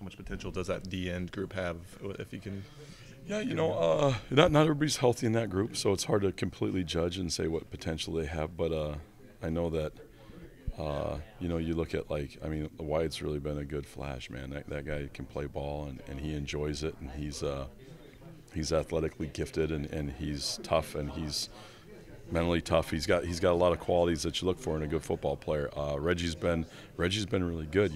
much potential does that D end group have? If you can. Yeah, not everybody's healthy in that group, so it's hard to completely judge and say what potential they have. But I know that, you look at the Wyatt's really been a good flash, man. That guy can play ball and he enjoys it, and he's athletically gifted and he's tough and he's mentally tough. He's got a lot of qualities that you look for in a good football player. Reggie's been really good.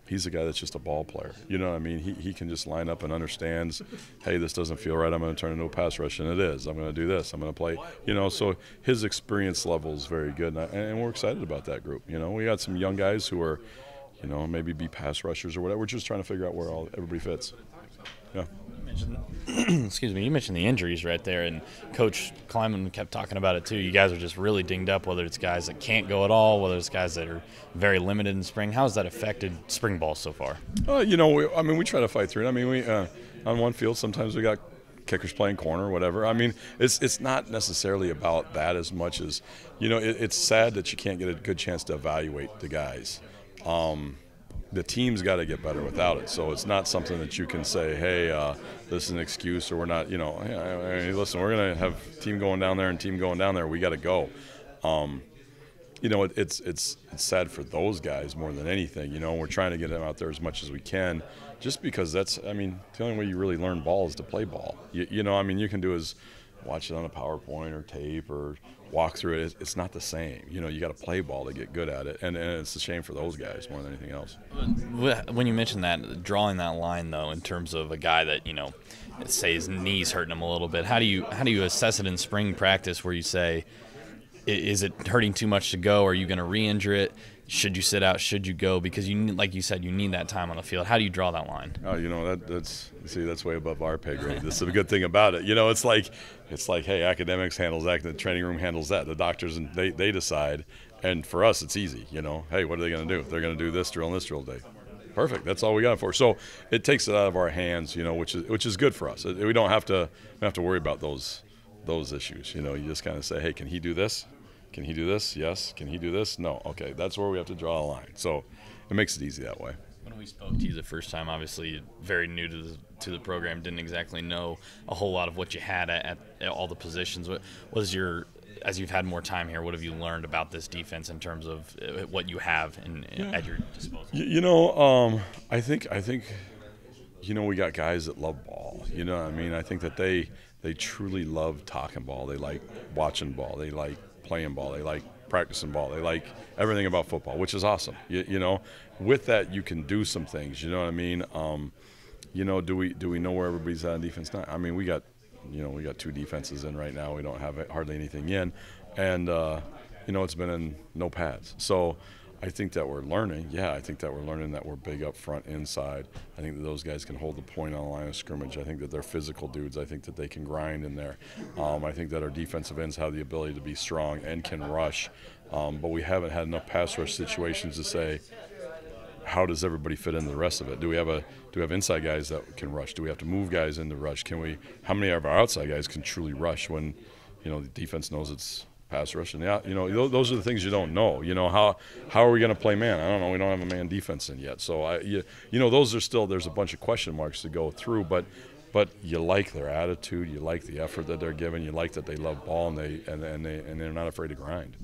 He's a guy that's just a ball player. You know what I mean? He can just line up and understands, hey, this doesn't feel right. I'm going to turn into a pass rush, and it is. I'm going to do this. I'm going to play. So his experience level is very good, and we're excited about that group. We got some young guys who are, maybe be pass rushers or whatever. We're just trying to figure out where everybody fits. Yeah. Excuse me, you mentioned the injuries right there, and Coach Kleiman kept talking about it too. You guys are just really dinged up, whether it's guys that can't go at all, whether it's guys that are very limited in spring. How has that affected spring ball so far? We try to fight through it. We on one field sometimes we got kickers playing corner or whatever. It's not necessarily about that as much as, it's sad that you can't get a good chance to evaluate the guys. The team's got to get better without it. So it's not something that you can say, hey, this is an excuse, or we're not, hey, listen, we're going to have team going down there and team going down there. We got to go. It's sad for those guys more than anything. We're trying to get them out there as much as we can, just because that's, the only way you really learn ball is to play ball. You can do is watch it on a PowerPoint or tape or walk through it. It's not the same. You got to play ball to get good at it, and it's a shame for those guys more than anything else. When you mentioned that, drawing that line though, in terms of a guy that say his knee's hurting him a little bit, how do you assess it in spring practice where you say, is it hurting too much to go? Are you going to re-injure it? Should you sit out? Should you go? Because like you said, you need that time on the field. How do you draw that line? Oh, that's way above our pay grade. This is a good thing about it. It's like, hey, academics handles that, the training room handles that, the doctors, and they decide. And for us, it's easy. Hey, what are they going to do? They're going to do this drill and this drill day. Perfect. That's all we got it for. So it takes it out of our hands, which is good for us. We don't have to worry about those issues. You just kind of say, hey, can he do this? Can he do this? Yes. Can he do this? No. Okay, that's where we have to draw a line. So it makes it easy that way. When we spoke to you the first time, obviously very new to the program, didn't exactly know a whole lot of what you had at all the positions. What was as you've had more time here, what have you learned about this defense in terms of what you have at your disposal? I think we got guys that love ball. I think that they truly love talking ball. They like watching ball. They like playing ball. They like practicing ball. They like everything about football, which is awesome. With that, you can do some things. You know what I mean? Do we know where everybody's at on defense? Not. We got two defenses in right now. We don't have hardly anything in, and it's been in no pads. So I think that we're learning. Yeah, I think that we're learning that we're big up front, inside. I think that those guys can hold the point on the line of scrimmage. I think that they're physical dudes. I think that they can grind in there. I think that our defensive ends have the ability to be strong and can rush. But we haven't had enough pass rush situations to say, how does everybody fit into the rest of it? Do we have inside guys that can rush? Do we have to move guys into rush? How many of our outside guys can truly rush when, the defense knows it's pass rush? And those are the things you don't know. How are we going to play man? I don't know. We don't have a man defense in yet. So those are still, there's a bunch of question marks to go through. But you like their attitude. You like the effort that they're giving. You like that they love ball and they're not afraid to grind.